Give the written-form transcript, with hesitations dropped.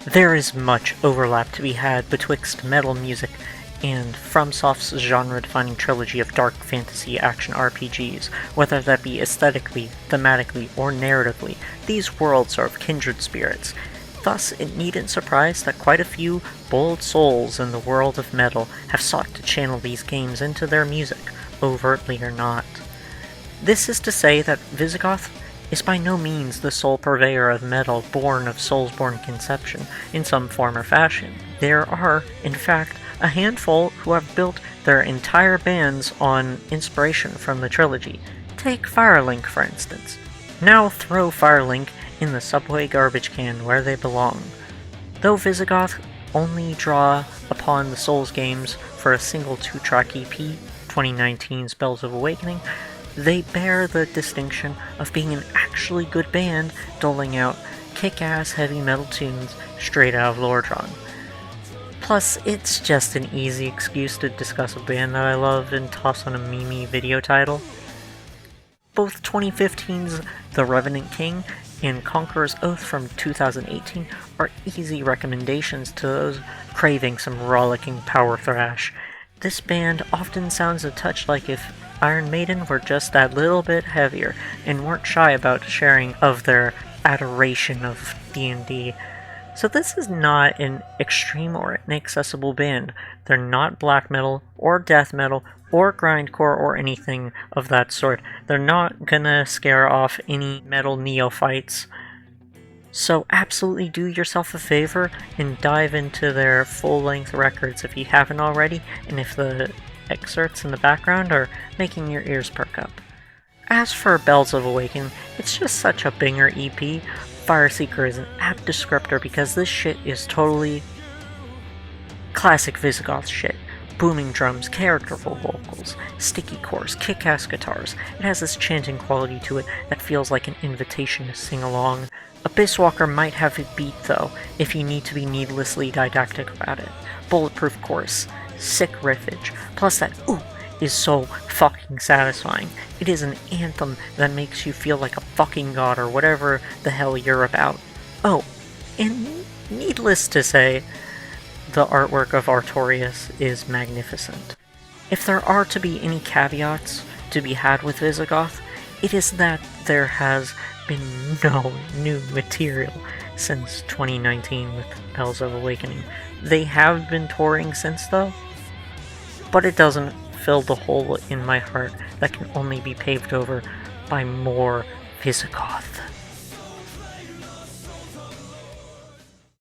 There is much overlap to be had betwixt metal music and FromSoft's genre-defining trilogy of dark fantasy action RPGs. Whether that be aesthetically, thematically, or narratively, these worlds are of kindred spirits. Thus, it needn't surprise that quite a few bold souls in the world of metal have sought to channel these games into their music, overtly or not. This is to say that Visigoth is by no means the sole purveyor of metal born of Soulsborne conception in some form or fashion. There are, in fact, a handful who have built their entire bands on inspiration from the trilogy. Take Firelink, for instance. Now throw Firelink in the subway garbage can where they belong. Though Visigoth only draw upon the Souls games for a single 2-track EP, 2019's Bells of Awakening, they bear the distinction of being an actually good band doling out kick-ass heavy metal tunes straight out of Lordran. Plus, it's just an easy excuse to discuss a band that I love and toss on a meme video title. Both 2015's The Revenant King and Conqueror's Oath from 2018 are easy recommendations to those craving some rollicking power thrash. This band often sounds a touch like if Iron Maiden were just that little bit heavier and weren't shy about sharing of their adoration of D&D. So this is not an extreme or inaccessible band. They're not black metal or death metal or grindcore or anything of that sort. They're not gonna scare off any metal neophytes. So absolutely do yourself a favor and dive into their full-length records if you haven't already, and if the excerpts in the background are making your ears perk up. As for Bells of Awakening, it's just such a banger EP. Fireseeker is an apt descriptor because this shit is totally classic Visigoth shit. Booming drums, characterful vocals, sticky chorus, kick-ass guitars. It has this chanting quality to it that feels like an invitation to sing along. Abysswalker might have a beat though, if you need to be needlessly didactic about it. Bulletproof chorus, sick riffage, plus that ooh is so fucking satisfying. It is an anthem that makes you feel like a fucking god or whatever the hell you're about. Oh, and needless to say, the artwork of Artorias is magnificent. If there are to be any caveats to be had with Visigoth, it is that there has been no new material since 2019 with Bells of Awakening. They have been touring since though, but it doesn't fill the hole in my heart that can only be paved over by more Visigoth.